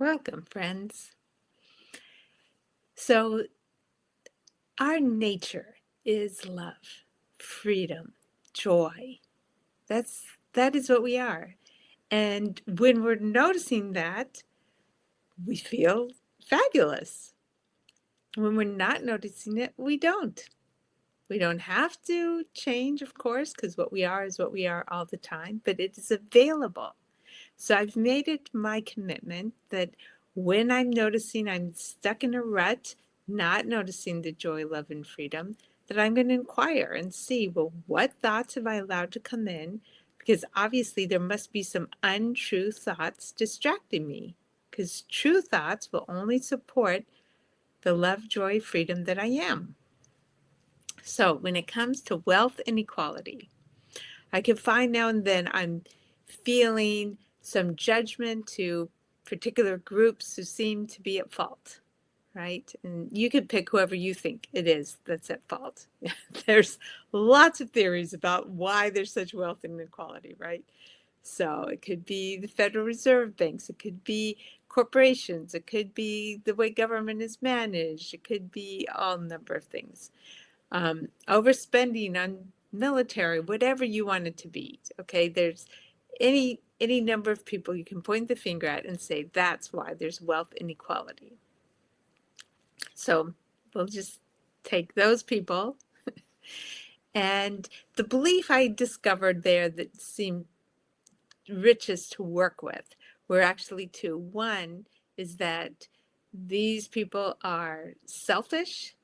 Welcome, friends. So, our nature is love, freedom, joy. That is what we are. And when we're noticing that, we feel fabulous. When we're not noticing it, we don't. We don't have to change, of course, because what we are is what we are all the time, but it is available. So I've made it my commitment that when I'm noticing I'm stuck in a rut, not noticing the joy, love, and freedom, that I'm going to inquire and see, well, what thoughts have I allowed to come in? Because obviously there must be some untrue thoughts distracting me, because true thoughts will only support the love, joy, freedom that I am. So when it comes to wealth inequality, I can find now and then I'm feeling some judgment to particular groups who seem to be at fault, right? And you can pick whoever you think it is that's at fault. There's lots of theories about why there's such wealth inequality, right? So it could be the Federal Reserve banks, it could be corporations, it could be the way government is managed, it could be all number of things. Overspending on military, whatever you want it to be. Okay, there's any number of people you can point the finger at and say that's why there's wealth inequality. So we'll just take those people. And the belief I discovered there that seemed richest to work with were actually two. One is that these people are selfish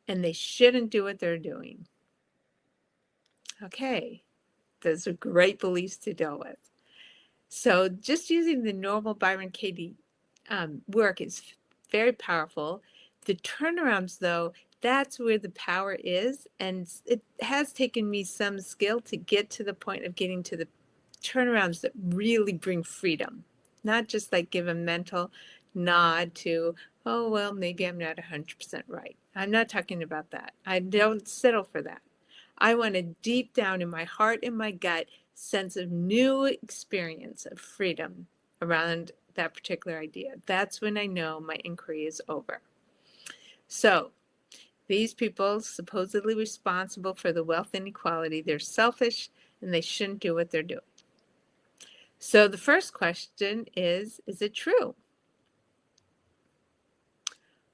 and they shouldn't do what they're doing. Okay, those are great beliefs to deal with. So just using the normal Byron Katie work is very powerful. The turnarounds, though, that's where the power is. And it has taken me some skill to get to the point of getting to the turnarounds that really bring freedom, not just like give a mental nod to, oh, well, maybe I'm not 100% right. I'm not talking about that. I don't settle for that. I want a deep down in my heart and my gut sense of new experience of freedom around that particular idea. That's when I know my inquiry is over. So these people supposedly responsible for the wealth inequality, they're selfish and they shouldn't do what they're doing. So the first question is it true?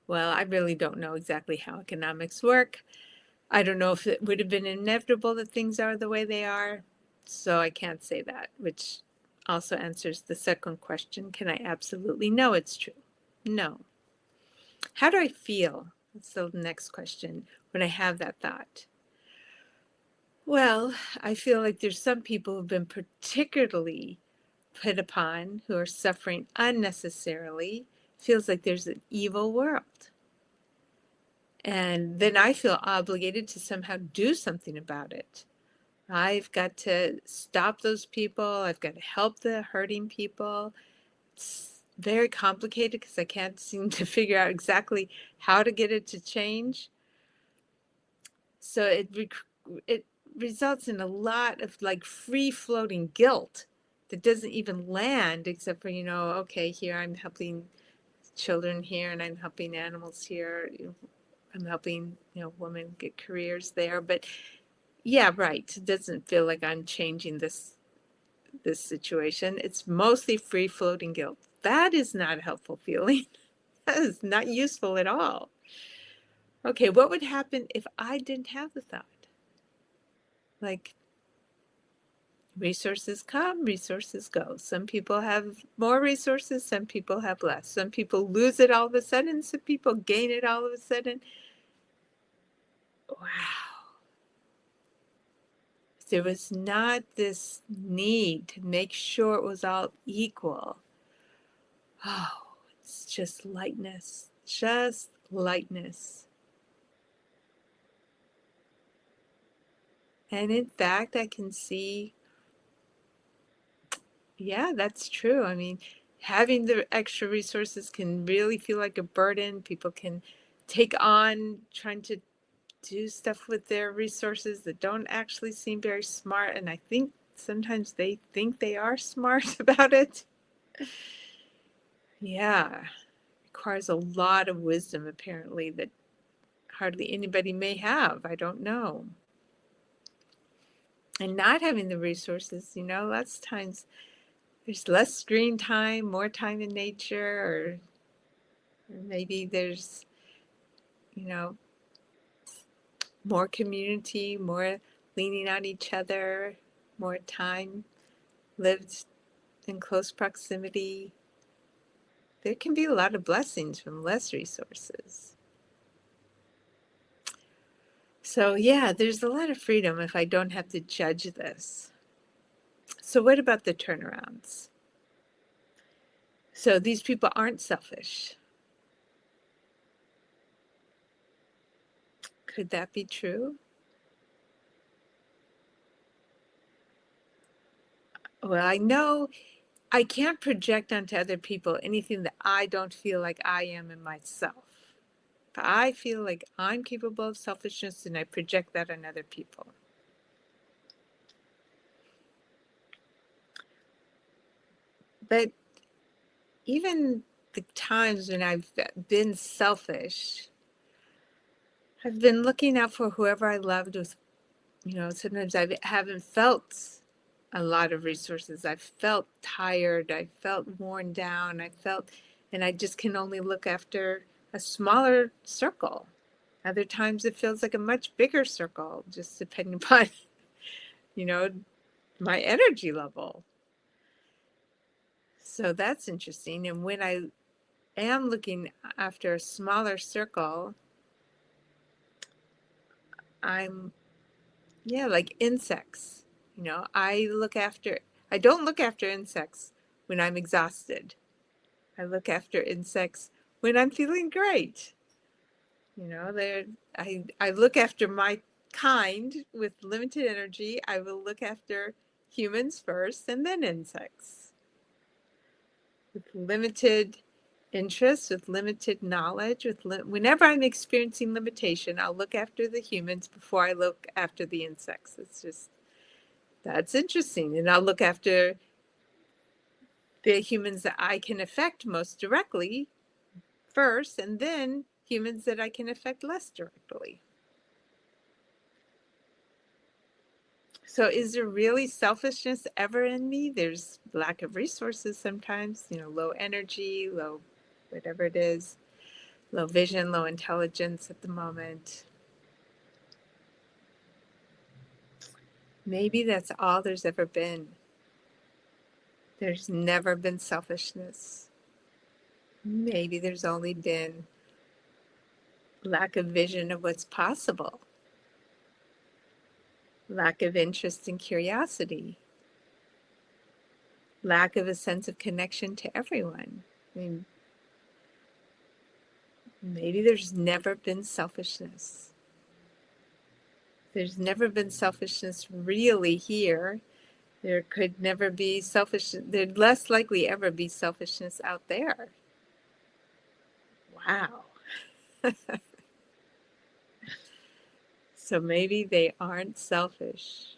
Well, I really don't know exactly how economics work. I don't know if it would have been inevitable that things are the way they are. So I can't say that, which also answers the second question. Can I absolutely know it's true? No. How do I feel? That's the next question when I have that thought. Well, I feel like there's some people who've been particularly put upon who are suffering unnecessarily. Feels like there's an evil world. And then I feel obligated to somehow do something about it. I've got to stop those people. I've got to help the hurting people. It's very complicated because I can't seem to figure out exactly how to get it to change. So it results in a lot of like free floating guilt that doesn't even land except for, okay, here I'm helping children here and I'm helping animals here. I'm helping, women get careers there. But yeah, right. It doesn't feel like I'm changing this situation. It's mostly free floating guilt. That is not a helpful feeling. That is not useful at all. Okay, what would happen if I didn't have the thought? Like, resources come, resources go. Some people have more resources, some people have less. Some people lose it all of a sudden, some people gain it all of a sudden. Wow. There was not this need to make sure it was all equal. Oh, it's just lightness, just lightness. And in fact, I can see, yeah, that's true. I mean, having the extra resources can really feel like a burden. People can take on trying to do stuff with their resources that don't actually seem very smart. And I think sometimes they think they are smart about it. Yeah, requires a lot of wisdom, apparently, that hardly anybody may have. I don't know. And not having the resources, lots of times there's less screen time, more time in nature, or maybe there's, you know, more community, more leaning on each other, more time lived in close proximity. There can be a lot of blessings from less resources. So, yeah, there's a lot of freedom if I don't have to judge this. So, what about the turnarounds? So, these people aren't selfish. Could that be true? Well, I know I can't project onto other people anything that I don't feel like I am in myself. If I feel like I'm capable of selfishness, then I project that on other people. But even the times when I've been selfish, I've been looking out for whoever I loved with, sometimes I haven't felt a lot of resources. I've felt tired. I felt worn down. And I just can only look after a smaller circle. Other times it feels like a much bigger circle, just depending upon, you know, my energy level. So that's interesting. And when I am looking after a smaller circle, I'm, yeah, like insects. I don't look after insects when I'm exhausted. I look after insects when I'm feeling great. I look after my kind with limited energy. I will look after humans first and then insects. With limited interest, with limited knowledge, whenever I'm experiencing limitation, I'll look after the humans before I look after the insects. That's interesting. And I'll look after the humans that I can affect most directly first, and then humans that I can affect less directly. So is there really selfishness ever in me? There's lack of resources sometimes, low energy, low whatever it is, low vision, low intelligence at the moment. Maybe that's all there's ever been. There's never been selfishness. Maybe there's only been lack of vision of what's possible, lack of interest and curiosity, lack of a sense of connection to everyone. I mean, maybe there's never been selfishness. There's never been selfishness really here. There could never be selfishness. There'd less likely ever be selfishness out there. Wow. So maybe they aren't selfish.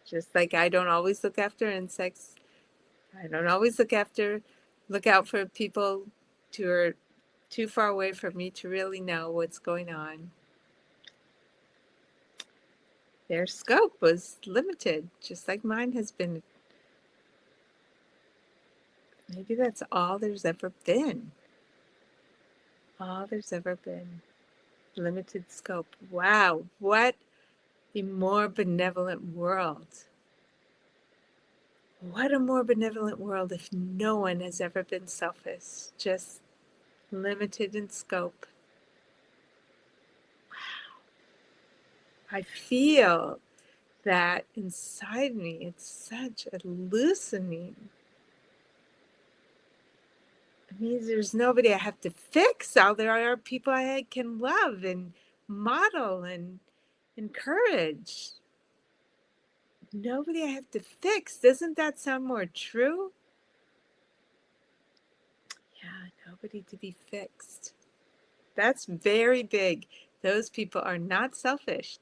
Just like I don't always look after insects. I don't always look out for people who are too far away from me to really know what's going on. Their scope was limited, just like mine has been. Maybe that's all there's ever been. All there's ever been. Limited scope. Wow, what a more benevolent world. What a more benevolent world if no one has ever been selfish, just limited in scope. Wow. I feel that inside me. It's such a loosening. It means there's nobody I have to fix. All there are people I can love and model and encourage. Nobody I have to fix. Doesn't that sound more true? Yeah, nobody to be fixed. That's very big. Those people are not selfish.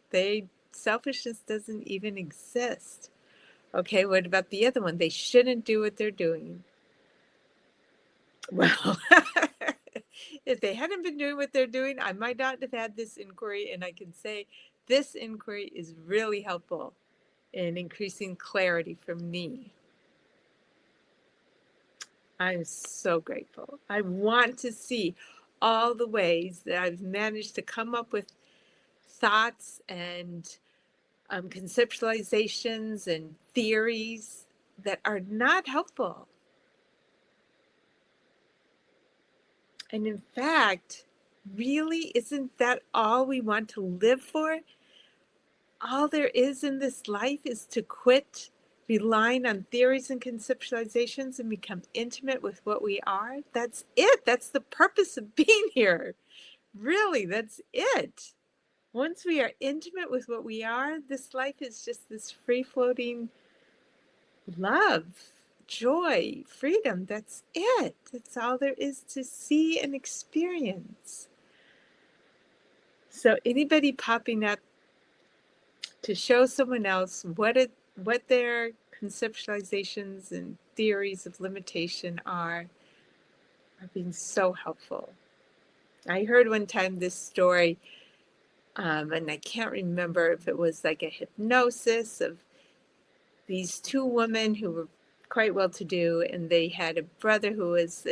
Selfishness doesn't even exist. Okay, what about the other one? They shouldn't do what they're doing. Well, if they hadn't been doing what they're doing, I might not have had this inquiry, and I can say this inquiry is really helpful in increasing clarity for me. I'm so grateful. I want to see all the ways that I've managed to come up with thoughts and conceptualizations and theories that are not helpful. And in fact, really, isn't that all we want to live for? All there is in this life is to quit relying on theories and conceptualizations and become intimate with what we are. That's it. That's the purpose of being here. Really, that's it. Once we are intimate with what we are, this life is just this free-floating love, joy, freedom. That's it. That's all there is to see and experience. So anybody popping up to show someone else what their conceptualizations and theories of limitation are being so helpful. I heard one time this story, and I can't remember if it was like a hypnosis of these two women who were quite well-to-do, and they had a brother who was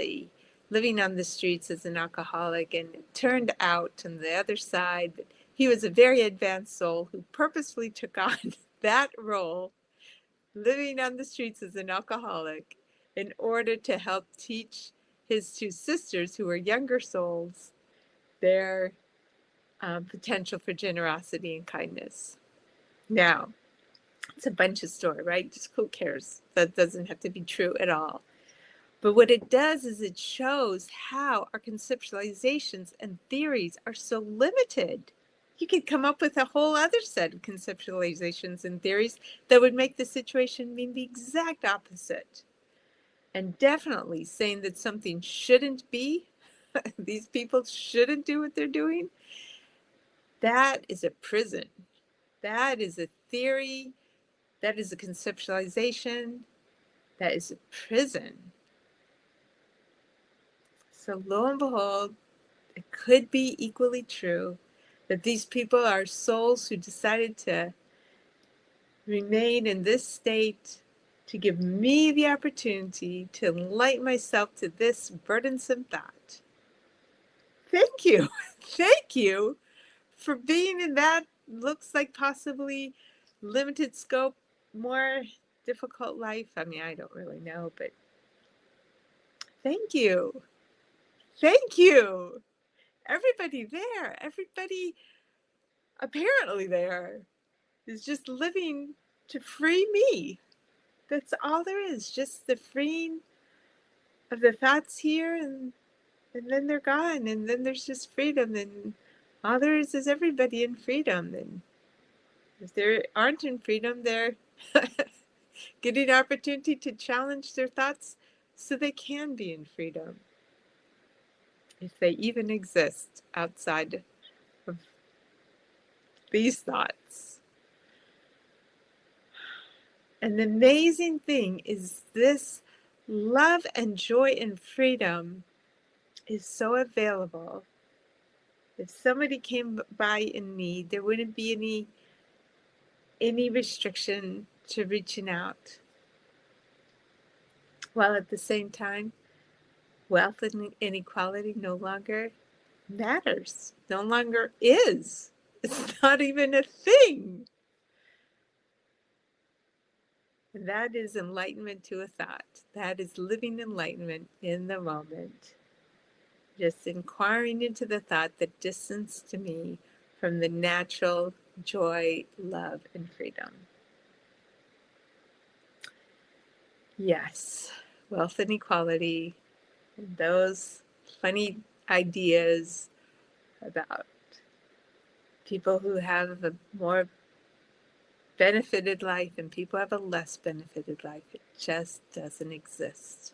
living on the streets as an alcoholic, and it turned out on the other side that he was a very advanced soul who purposefully took on that role, living on the streets as an alcoholic, in order to help teach his two sisters, who were younger souls, their potential for generosity and kindness. Now, it's a bunch of story, right? Just who cares? That doesn't have to be true at all. But what it does is it shows how our conceptualizations and theories are so limited. You could come up with a whole other set of conceptualizations and theories that would make the situation mean the exact opposite. And definitely saying that something shouldn't be, these people shouldn't do what they're doing, that is a prison. That is a theory. That is a conceptualization. That is a prison. So lo and behold, it could be equally true that these people are souls who decided to remain in this state to give me the opportunity to enlighten myself to this burdensome thought. Thank you. Thank you for being in that looks like possibly limited scope, more difficult life. I mean, I don't really know, but thank you. Thank you. Everybody there, everybody apparently there is just living to free me. That's all there is, just the freeing of the thoughts here, and then they're gone, and then there's just freedom, and all there is everybody in freedom. And if they aren't in freedom, they're getting an opportunity to challenge their thoughts so they can be in freedom, if they even exist outside of these thoughts. And the amazing thing is this love and joy and freedom is so available. If somebody came by in need, there wouldn't be any restriction to reaching out. While at the same time, wealth and inequality no longer matters, no longer is. It's not even a thing. And that is enlightenment to a thought. That is living enlightenment in the moment. Just inquiring into the thought that distanced to me from the natural joy, love, and freedom. Yes, wealth and equality, and those funny ideas about people who have a more benefited life and people have a less benefited life. It just doesn't exist.